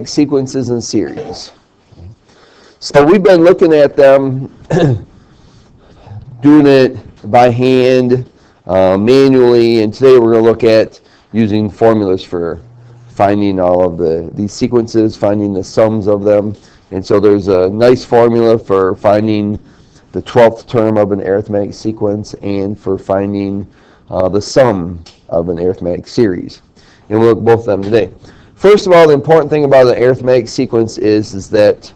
sequences and series. So we've been looking at them, doing it by hand, manually, and today we're going to look at using formulas for finding all of these sequences, finding the sums of them. And so there's a nice formula for finding the 12th term of an arithmetic sequence and for finding the sum of an arithmetic series. And we'll look at both of them today. First of all, the important thing about an arithmetic sequence is that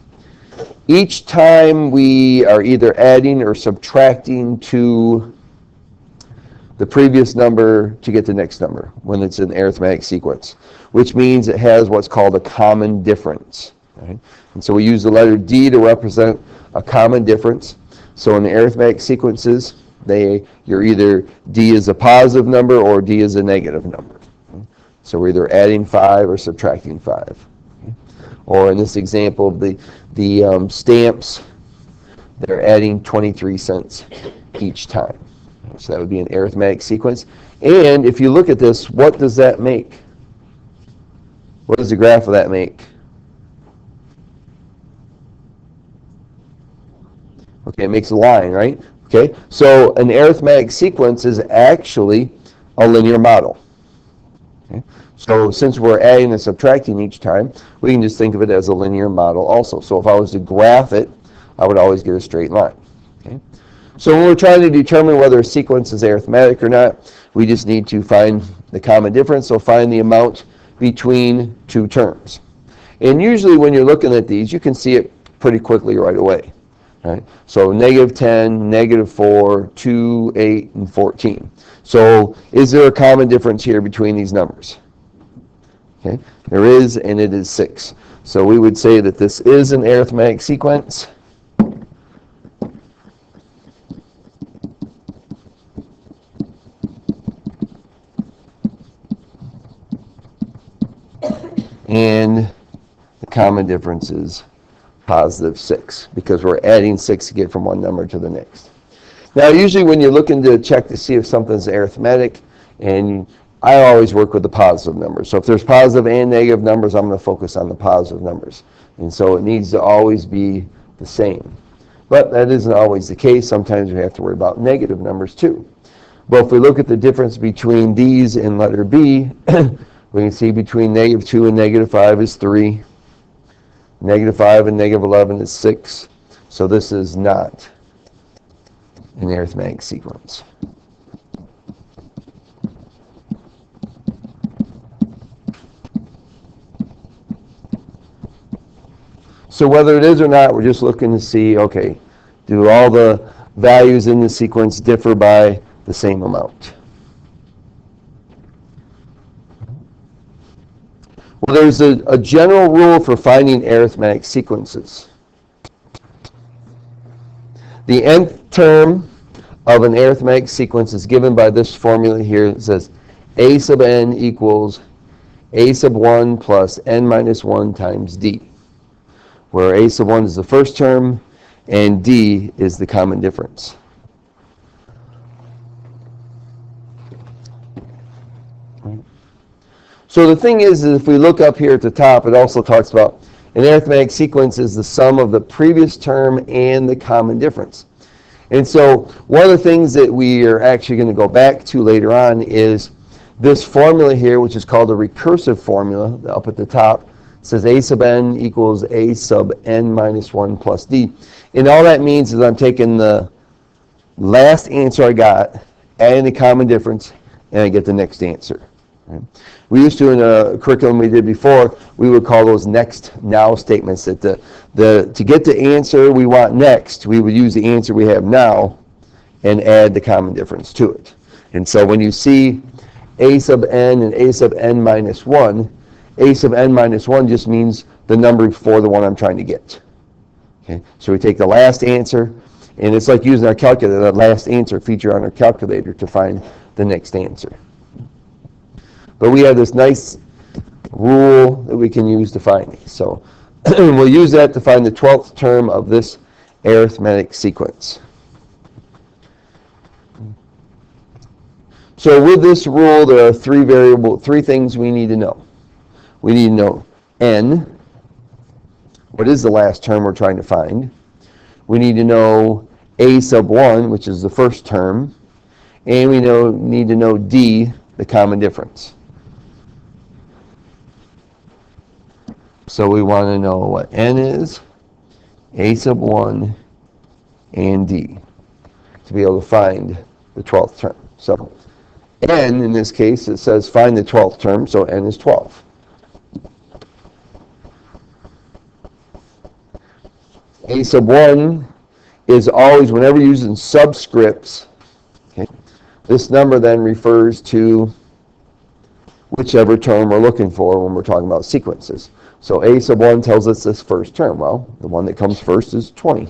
each time we are either adding or subtracting to the previous number to get the next number when it's an arithmetic sequence, which means it has what's called a common difference. Right? And so we use the letter D to represent a common difference. So in the arithmetic sequences, you're either D is a positive number or D is a negative number. So we're either adding 5 or subtracting 5. Or in this example, the stamps, they're adding 23 cents each time. So that would be an arithmetic sequence. And if you look at this, what does that make? What does the graph of that make? Okay, it makes a line, right? Okay, so an arithmetic sequence is actually a linear model. Okay. So since we're adding and subtracting each time, we can just think of it as a linear model also. So if I was to graph it, I would always get a straight line. Okay. So when we're trying to determine whether a sequence is arithmetic or not, we just need to find the common difference, so find the amount between two terms. And usually when you're looking at these, you can see it pretty quickly right away. Right? So negative 10, negative 4, 2, 8, and 14. So is there a common difference here between these numbers? Okay, there is, and it is 6. So we would say that this is an arithmetic sequence. And the common difference is positive 6, because we're adding 6 to get from one number to the next. Now, usually when you're looking to check to see if something's arithmetic, and I always work with the positive numbers. So if there's positive and negative numbers, I'm going to focus on the positive numbers. And so it needs to always be the same. But that isn't always the case. Sometimes we have to worry about negative numbers too. But if we look at the difference between these and letter B, we can see between negative 2 and negative 5 is 3. Negative 5 and negative 11 is 6. So this is not an arithmetic sequence. So whether it is or not, we're just looking to see, okay, do all the values in the sequence differ by the same amount? Well, there's a general rule for finding arithmetic sequences. The nth term of an arithmetic sequence is given by this formula here. It says a sub n equals a sub 1 plus n minus 1 times d, where a sub 1 is the first term and d is the common difference. So the thing is if we look up here at the top, it also talks about an arithmetic sequence is the sum of the previous term and the common difference. And so one of the things that we are actually going to go back to later on is this formula here, which is called a recursive formula up at the top. It says a sub n equals a sub n minus 1 plus d. And all that means is I'm taking the last answer I got, adding the common difference, and I get the next answer. Right? We used to, in a curriculum we did before, we would call those next now statements. That to get the answer we want next, we would use the answer we have now and add the common difference to it. And so when you see a sub n and a sub n minus 1, a sub n minus 1 just means the number before the one I'm trying to get. Okay? So we take the last answer, and it's like using our calculator, the last answer feature on our calculator to find the next answer. But we have this nice rule that we can use to find these. So we'll use that to find the 12th term of this arithmetic sequence. So with this rule, there are three things we need to know. We need to know n, what is the last term we're trying to find. We need to know a sub 1, which is the first term, and we need to know d, the common difference. So we want to know what n is, a sub 1, and d to be able to find the 12th term. So n, in this case, it says find the 12th term, so n is 12. A sub 1 is always, whenever using subscripts, okay, this number then refers to whichever term we're looking for when we're talking about sequences. So a sub 1 tells us this first term. Well, the one that comes first is 20.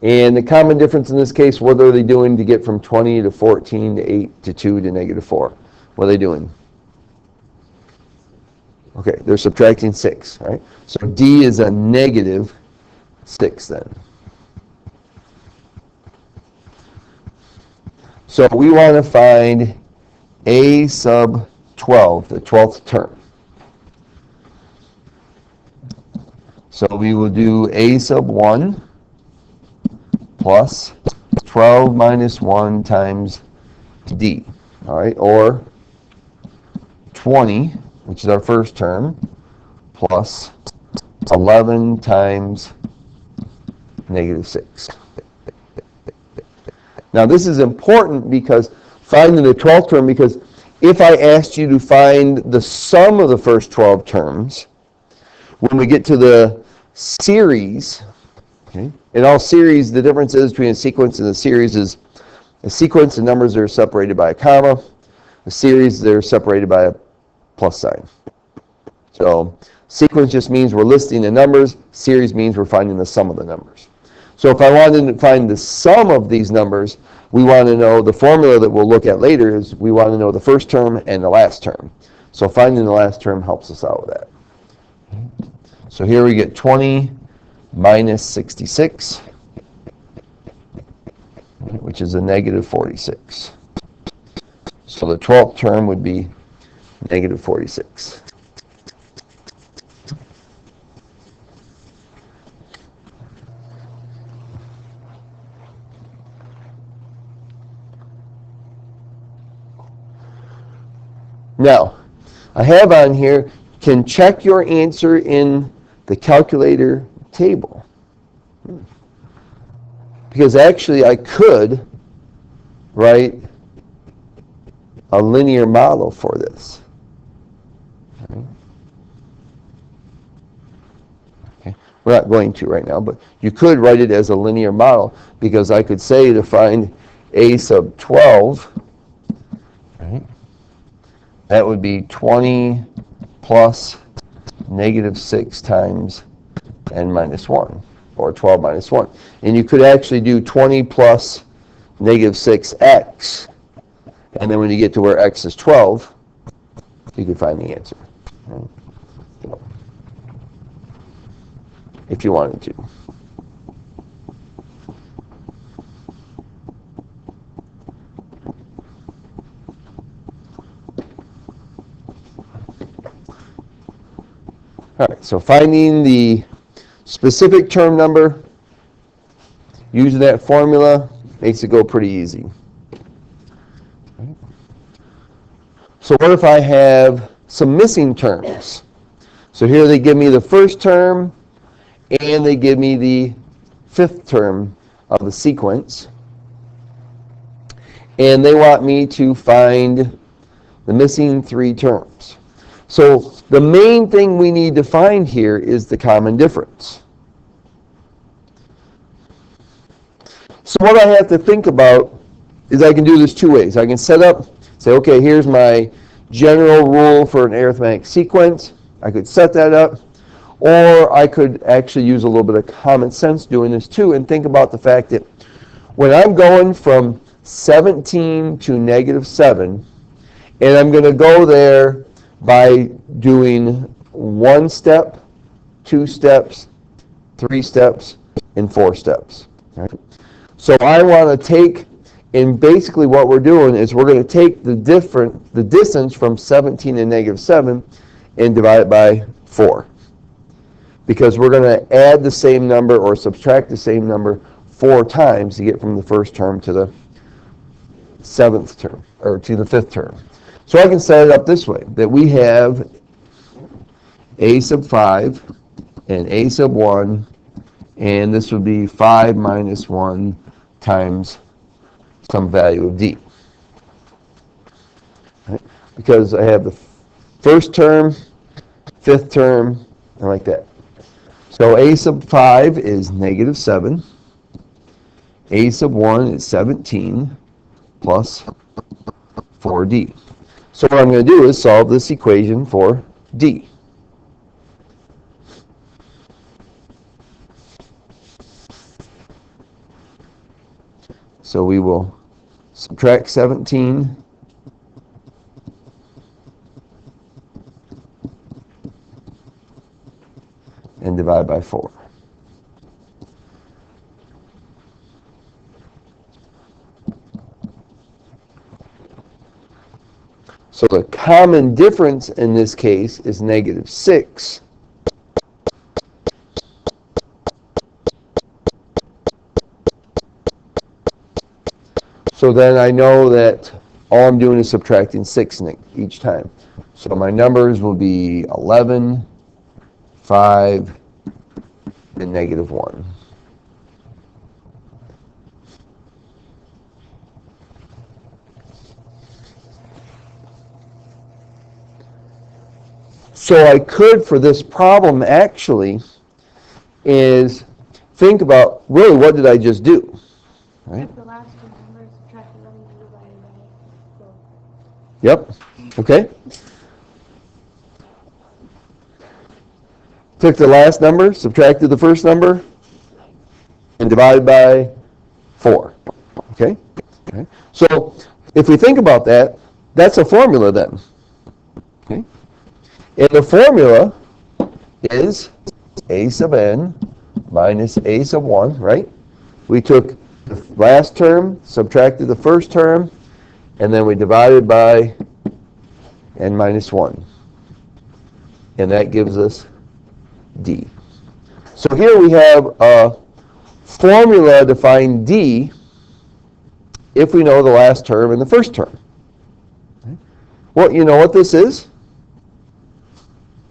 And the common difference in this case, what are they doing to get from 20 to 14 to 8 to 2 to negative 4? What are they doing? Okay, they're subtracting 6, right? So d is a negative 6 then. So we want to find a sub 12, the 12th term. So we will do a sub 1 plus 12 minus 1 times d, all right, or 20, which is our first term, plus 11 times negative 6. Now this is important because finding the 12th term, because if I asked you to find the sum of the first 12 terms, when we get to the series, okay, in all series, the difference is between a sequence and a series is a sequence, the numbers are separated by a comma. A series, they're separated by a plus sign. So sequence just means we're listing the numbers. Series means we're finding the sum of the numbers. So if I wanted to find the sum of these numbers, we want to know the formula that we'll look at later is we want to know the first term and the last term. So finding the last term helps us out with that. So here we get 20 minus 66, which is a negative 46. So the 12th term would be negative 46. Now, I have on here, can check your answer in the calculator table. Because actually I could write a linear model for this. Okay. We're not going to right now, but you could write it as a linear model because I could say to find a sub 12, right, that would be 20 plus negative 6 times n minus 1, or 12 minus 1. And you could actually do 20 plus negative 6x, and then when you get to where x is 12, you can find the answer, right? If you wanted to. All right, so finding the specific term number using that formula makes it go pretty easy. So what if I have some missing terms? So here they give me the first term and they give me the 5th term of the sequence. And they want me to find the missing 3 terms. So the main thing we need to find here is the common difference. So what I have to think about is I can do this 2 ways. I can set up, say, okay, here's my general rule for an arithmetic sequence. I could set that up. Or I could actually use a little bit of common sense doing this too and think about the fact that when I'm going from 17 to negative 7, and I'm going to go there by doing 1 step, 2 steps, 3 steps, and 4 steps. Right? So I want to take, and basically what we're doing is we're going to take the distance from 17 and negative 7 and divide it by 4. Because we're going to add the same number or subtract the same number 4 times to get from the first term to the 7th term, or to the 5th term. So I can set it up this way, that we have a sub 5 and a sub 1, and this would be 5 minus 1 times some value of d. Right? Because I have the first term, 5th term, and like that. So a sub 5 is negative 7. A sub 1 is 17 plus 4d. So what I'm going to do is solve this equation for d. So we will subtract 17 and divide by 4. So the common difference in this case is negative 6. So then I know that all I'm doing is subtracting 6 each time. So my numbers will be 11, 5, and negative 1. So I could, for this problem actually, is think about, really, what did I just do? Right? The last two numbers, subtract 11 and divide by 4. Yep. Okay. Took the last number, subtracted the first number, and divided by 4. Okay? Okay. So if we think about that, that's a formula then. Okay? And the formula is a sub n minus a sub 1, right? We took the last term, subtracted the first term, and then we divided by n minus 1. And that gives us d. So here we have a formula to find d if we know the last term and the first term. Well, you know what this is?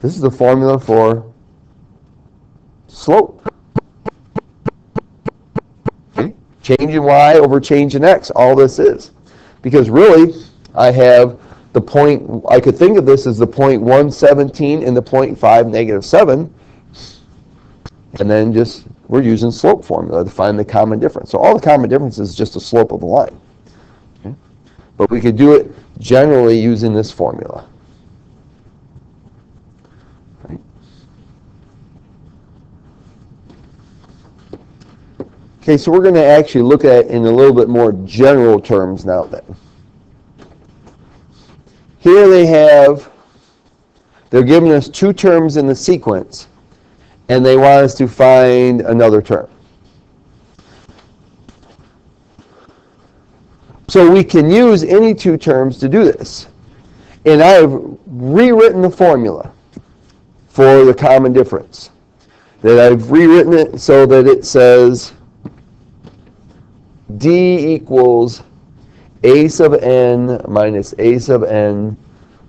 This is the formula for slope. Okay? Change in y over change in x, all this is. Because really, I have the point, I could think of this as the point 117 and the point 5 negative 7. And then just, we're using slope formula to find the common difference. So all the common difference is just the slope of the line. Okay? But we could do it generally using this formula. Right? Okay, so we're going to actually look at it in a little bit more general terms now then. Here they're giving us 2 terms in the sequence, and they want us to find another term. So we can use any 2 terms to do this. And I have rewritten the formula for the common difference. That I've rewritten it so that it says d equals a sub n minus a sub n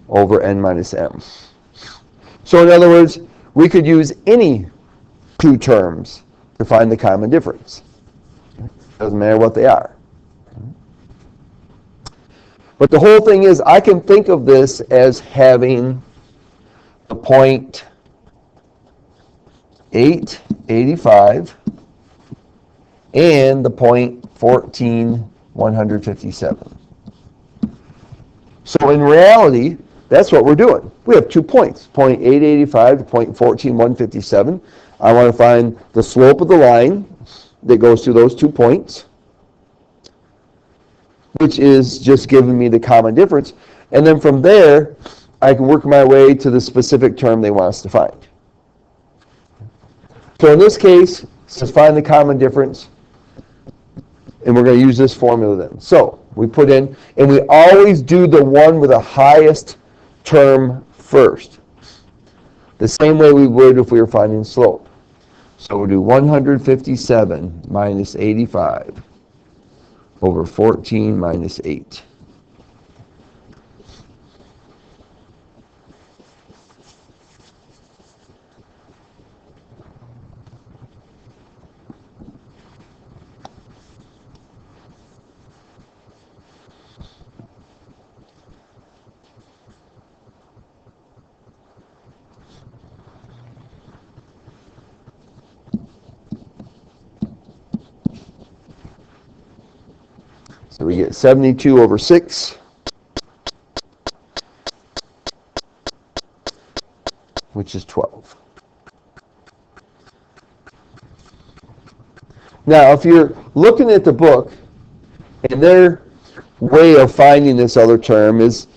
over n minus m. So in other words, we could use any 2 terms to find the common difference. Doesn't matter what they are. But the whole thing is, I can think of this as having the point 885 and the point 14157. So in reality, that's what we're doing. We have 2 points, point 885 to point 14157. I want to find the slope of the line that goes through those 2 points, which is just giving me the common difference. And then from there, I can work my way to the specific term they want us to find. So in this case, it says find the common difference, and we're going to use this formula then. So we put in, and we always do the one with the highest term first. the same way we would if we were finding slope. So we'll do 157 minus 85 over 14 minus 8. So we get 72 over 6, which is 12. Now, if you're looking at the book, and their way of finding this other term is,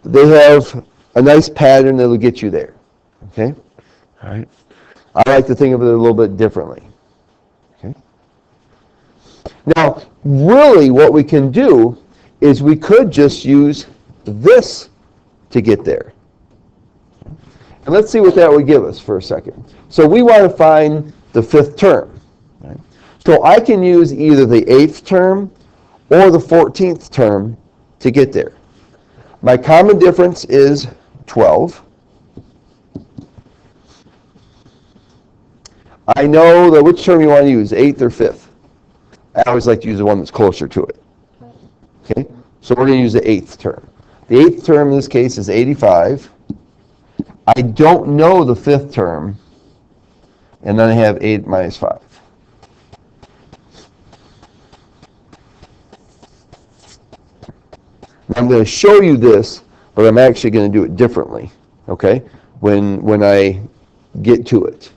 they have a nice pattern that will get you there. Okay? All right. I like to think of it a little bit differently. Okay? Now, really what we can do is we could just use this to get there. And let's see what that would give us for a second. So we want to find the fifth term. Right? So I can use either the 8th term or the 14th term to get there. My common difference is 12. I know that which term you want to use, 8th or 5th. I always like to use the one that's closer to it. Okay, so we're going to use the 8th term. The 8th term in this case is 85. I don't know the 5th term, and then I have 8 minus 5. I'm going to show you this, but I'm actually going to do it differently, okay, when I get to it.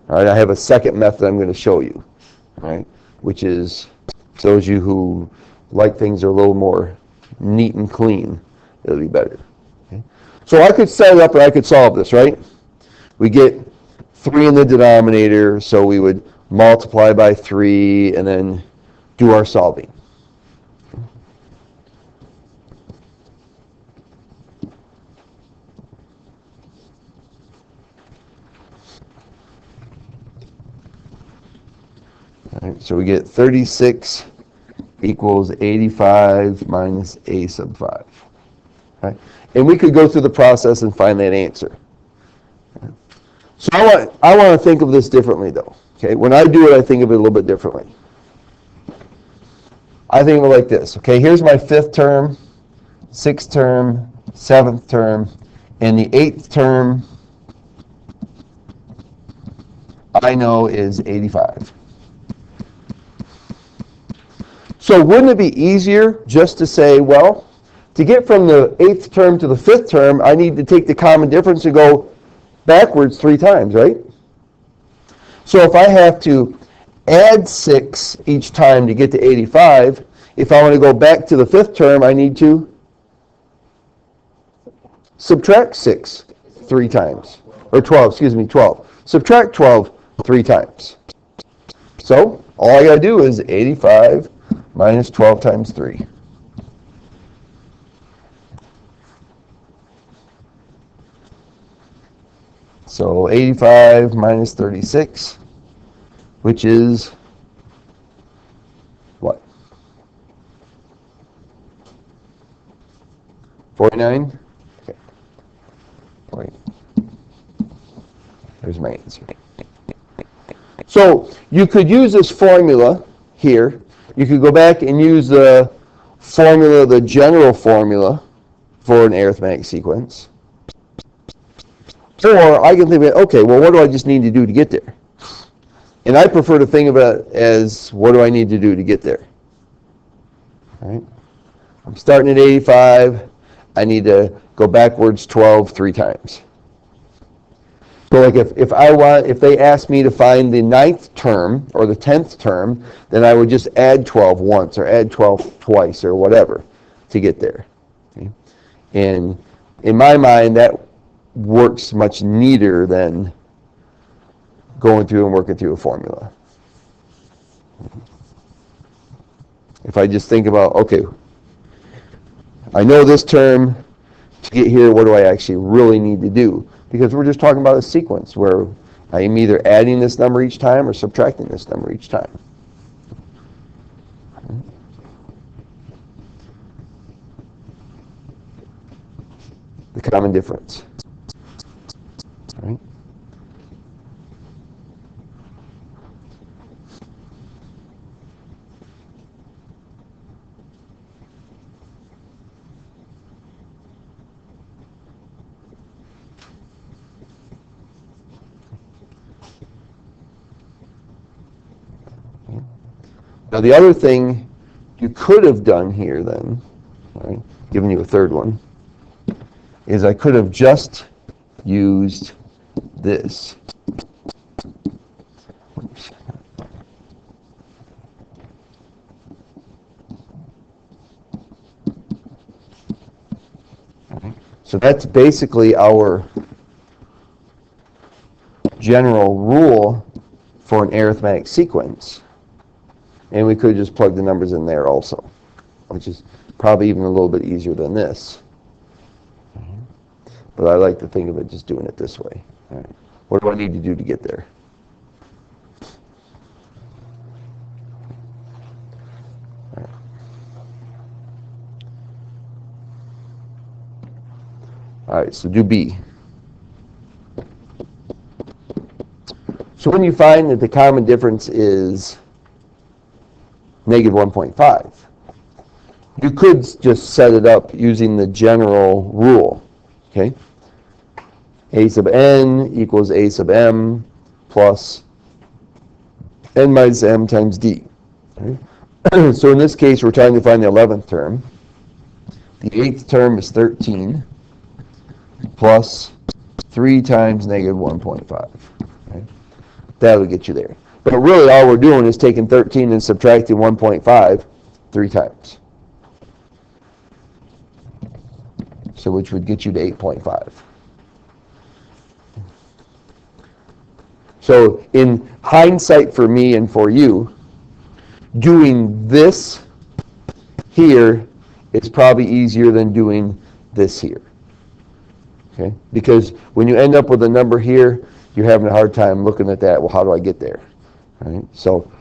All right, I have a second method I'm going to show you, right, which is, for those of you who like things are a little more neat and clean, it'll be better. Okay? So I could set it up and I could solve this, right? We get 3 in the denominator, so we would multiply by 3 and then do our solving. All right, so we get 36 equals 85 minus a sub 5. Right? And we could go through the process and find that answer. So I want to think of this differently, though. Okay, when I do it, I think of it a little bit differently. I think of it like this. Okay, here's my 5th term, 6th term, 7th term, and the 8th term I know is 85. So wouldn't it be easier just to say, well, to get from the 8th term to the 5th term, I need to take the common difference and go backwards 3 times, right? So if I have to add 6 each time to get to 85, if I want to go back to the 5th term, I need to subtract 6 3 times. Or 12, excuse me, 12. Subtract 12 3 times. So all I got to do is 85 minus 12 times 3. So 85 minus 36, which is what? 49? Okay. Wait. There's my answer. So you could use this formula here. You could go back and use the formula, the general formula for an arithmetic sequence. Or I can think of it, okay, well, what do I just need to do to get there? And I prefer to think of it as, what do I need to do to get there? All right? I'm starting at 85. I need to go backwards 12 3 times. So like if they asked me to find the 9th term or the 10th term, then I would just add 12 once or add 12 twice or whatever to get there. Okay? And in my mind, that works much neater than going through and working through a formula. If I just think about, okay, I know this term, to get here, what do I actually really need to do? because we're just talking about a sequence where I am either adding this number each time or subtracting this number each time. The common difference. All right. Now the other thing you could have done here then, all right, giving you a third one, is I could have just used this. Oops. Okay. So that's basically our general rule for an arithmetic sequence. And we could just plug the numbers in there also, which is probably even a little bit easier than this. But I like to think of it just doing it this way. All right. What do I need to do to get there? All right. All right, so do B. So when you find that the common difference is negative 1.5, you could just set it up using the general rule. Okay? A sub n equals a sub m plus n minus m times d. Okay? So in this case, we're trying to find the 11th term. The 8th term is 13 plus 3 times negative 1.5. Okay? That would get you there. But really all we're doing is taking 13 and subtracting 1.5 3 times. So which would get you to 8.5. So in hindsight for me and for you, doing this here is probably easier than doing this here. Okay? Because when you end up with a number here, you're having a hard time looking at that. Well, how do I get there? All right? So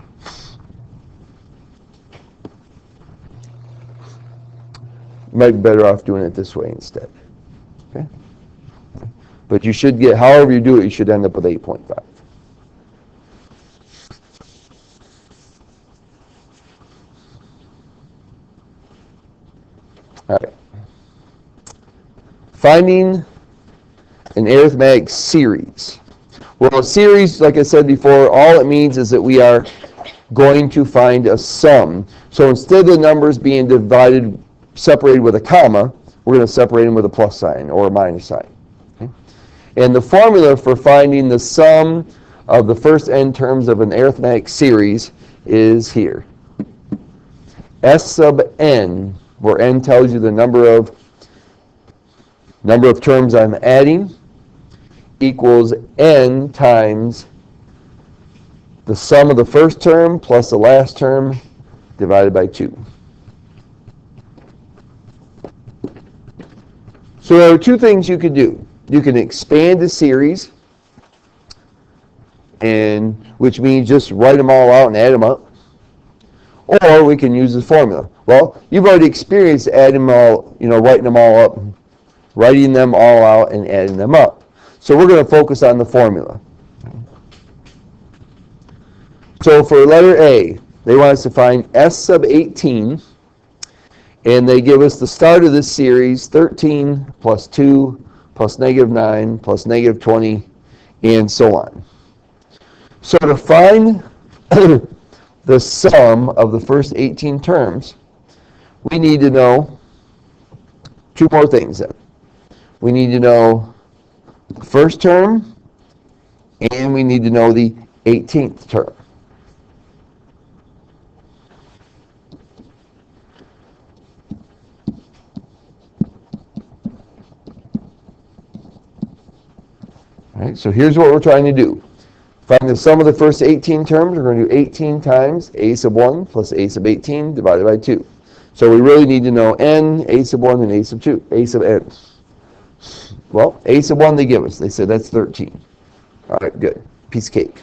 you might be better off doing it this way instead. Okay? But you should get, however you do it, you should end up with 8.5. All right. Finding an arithmetic series. Well, a series, like I said before, all it means is that we are going to find a sum. So instead of the numbers being separated with a comma, we're going to separate them with a plus sign or a minus sign. Okay? And the formula for finding the sum of the first n terms of an arithmetic series is here. S sub n, where n tells you the number of terms I'm adding, equals n times the sum of the first term plus the last term divided by 2. So there are two things you could do. You can expand the series, and which means just write them all out and add them up. Or we can use the formula. Well, you've already experienced adding them all, writing them all up, writing them all out and adding them up. So we're going to focus on the formula. So for letter A, they want us to find S sub 18, and they give us the start of this series, 13 plus 2 plus negative 9 plus negative 20, and so on. So to find the sum of the first 18 terms, we need to know two more things then. We need to know the first term, and we need to know the 18th term. All right, so here's what we're trying to do. Find the sum of the first 18 terms. We're going to do 18 times a sub 1 plus a sub 18 divided by 2. So we really need to know n, a sub 1, and a sub 2, a sub n. Well, a sub 1 they give us. They said that's 13. All right, good. Piece of cake.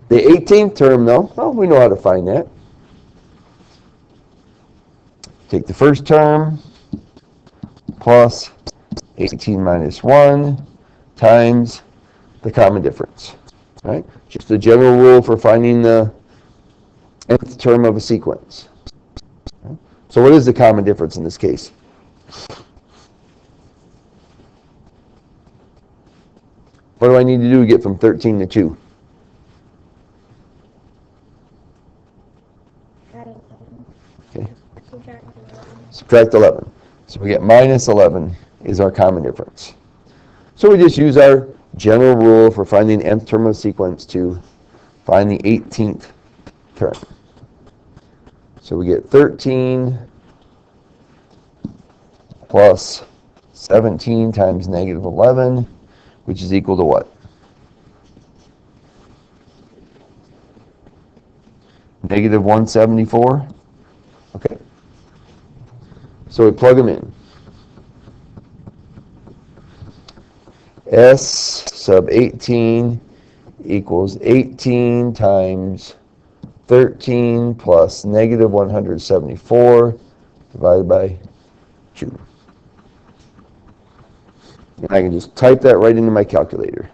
The 18th term, though, well, we know how to find that. Take the first term plus 18 minus 1 times the common difference. All right? Just a general rule for finding the nth term of a sequence. So what is the common difference in this case? What do I need to do to get from 13 to 2? Okay. Subtract 11. So we get minus 11 is our common difference. So we just use our general rule for finding the nth term of a sequence to find the 18th term. So we get 13 plus 17 times negative 11, which is equal to what? Negative 174. Okay. So we plug them in. S sub 18 equals 18 times 13 plus negative 174 divided by 2. And I can just type that right into my calculator.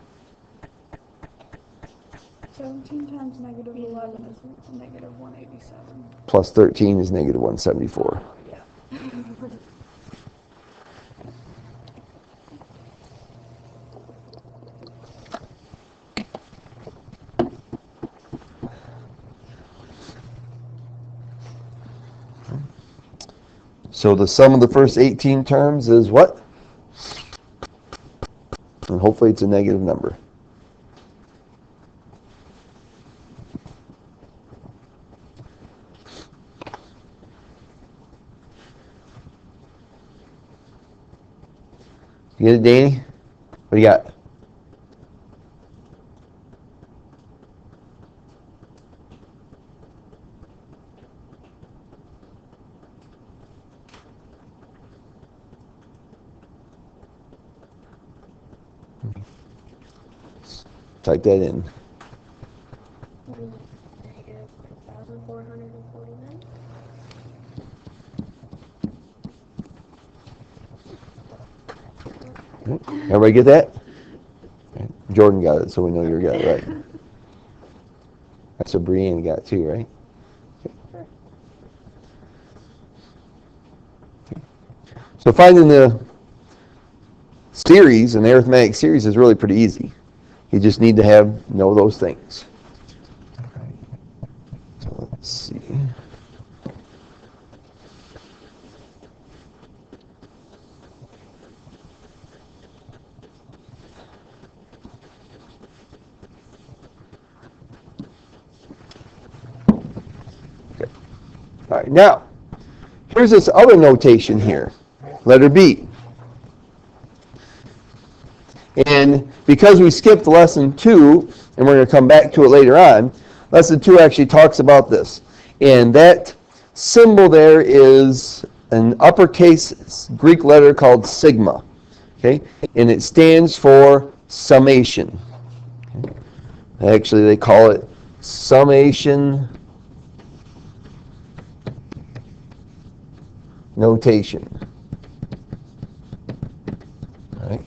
17 times negative 11 is negative 187. Plus 13 is negative 174. Yeah. So the sum of the first 18 terms is what? And hopefully it's a negative number. You get it, Danny? What do you got? Type that in. Negative 1,449. Everybody get that? Jordan got it, so we know you got it right. That's what Brianne got too, right? So finding the series, an arithmetic series, is really pretty easy. You just need to know those things. So let's see. Okay. All right, now, here's this other notation here, letter B. And because we skipped lesson 2, and we're going to come back to it later on, lesson 2 actually talks about this. And that symbol there is an uppercase Greek letter called sigma. Okay? And it stands for summation. Okay? Actually, they call it summation notation. All right?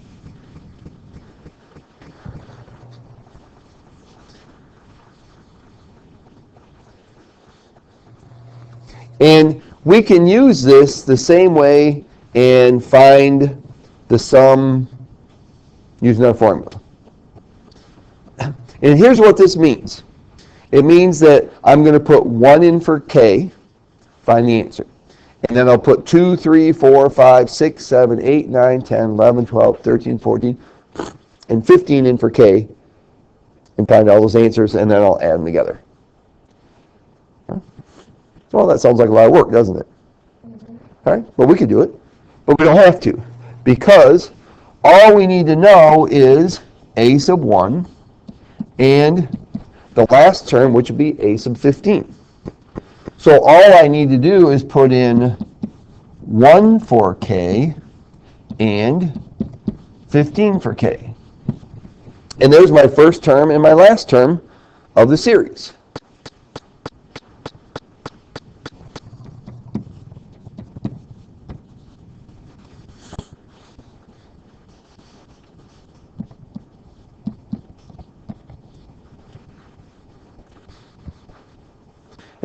And we can use this the same way and find the sum using our formula. And here's what this means. It means that I'm going to put 1 in for k, find the answer. And then I'll put 2, 3, 4, 5, 6, 7, 8, 9, 10, 11, 12, 13, 14, and 15 in for k, and find all those answers, and then I'll add them together. Well, that sounds like a lot of work, doesn't it? All right, but we could do it, but we don't have to, because all we need to know is a sub 1 and the last term, which would be a sub 15. So all I need to do is put in 1 for k and 15 for k. And there's my first term and my last term of the series.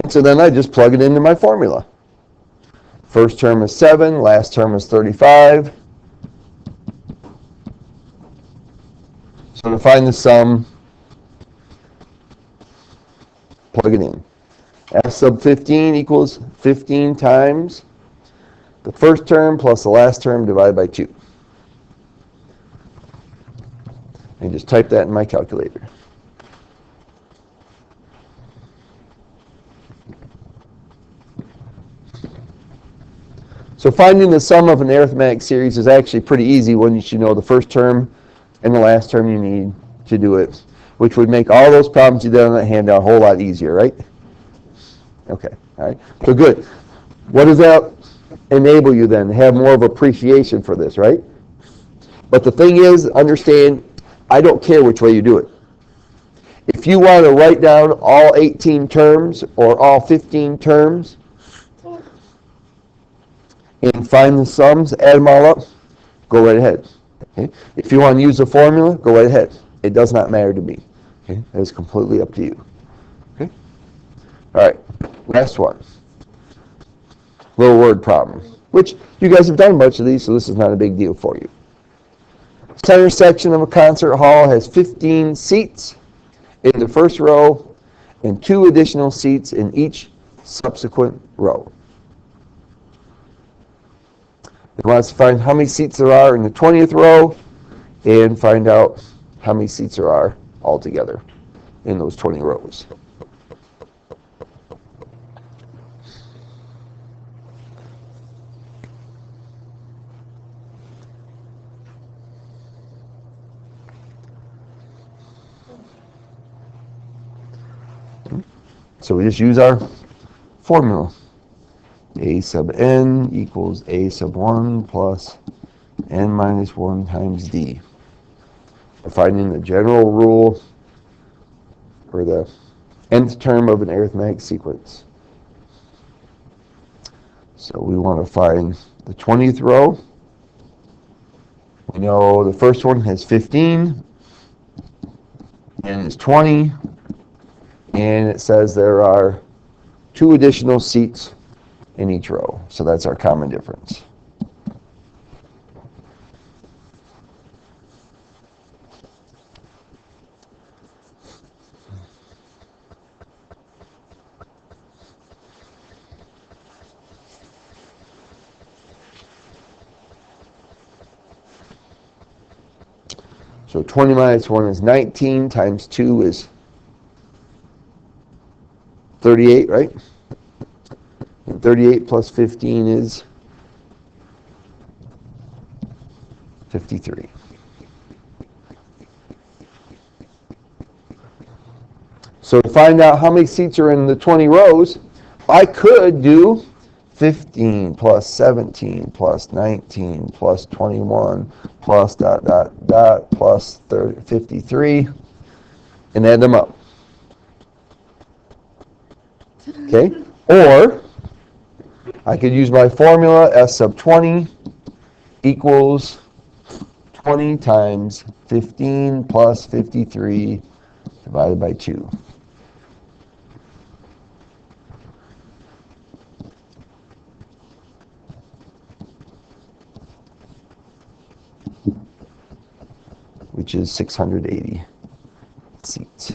And so then I just plug it into my formula. First term is 7, last term is 35. So to find the sum, plug it in. S sub 15 equals 15 times the first term plus the last term divided by 2. And just type that in my calculator. So finding the sum of an arithmetic series is actually pretty easy once you know the first term and the last term you need to do it, which would make all those problems you did on that handout a whole lot easier, right? Okay, all right. So good. What does that enable you then? To have more of appreciation for this, right? But the thing is, understand, I don't care which way you do it. If you want to write down all 18 terms or all 15 terms and find the sums, add them all up, go right ahead. Okay? If you want to use the formula, go right ahead. It does not matter to me. Okay? It is completely up to you. Okay? All right, last one. Little word problem, which you guys have done a bunch of these, so this is not a big deal for you. Center section of a concert hall has 15 seats in the first row and 2 additional seats in each subsequent row. It wants to find how many seats there are in the 20th row and find out how many seats there are altogether in those 20 rows. So we just use our formula. A sub n equals a sub 1 plus n minus 1 times d. We're finding the general rule for the nth term of an arithmetic sequence. So we want to find the 20th row. We know the first one has 15, and it's 20, and it says there are 2 additional seats in each row. So that's our common difference. So 20 minus 1 is 19, times 2 is 38, right? And 38 plus 15 is 53. So to find out how many seats are in the 20 rows, I could do 15 plus 17 plus 19 plus 21 plus ... plus 53 and add them up. Okay? Or I could use my formula, S sub 20 equals 20 times 15 plus 53 divided by 2. Which is 680 seats.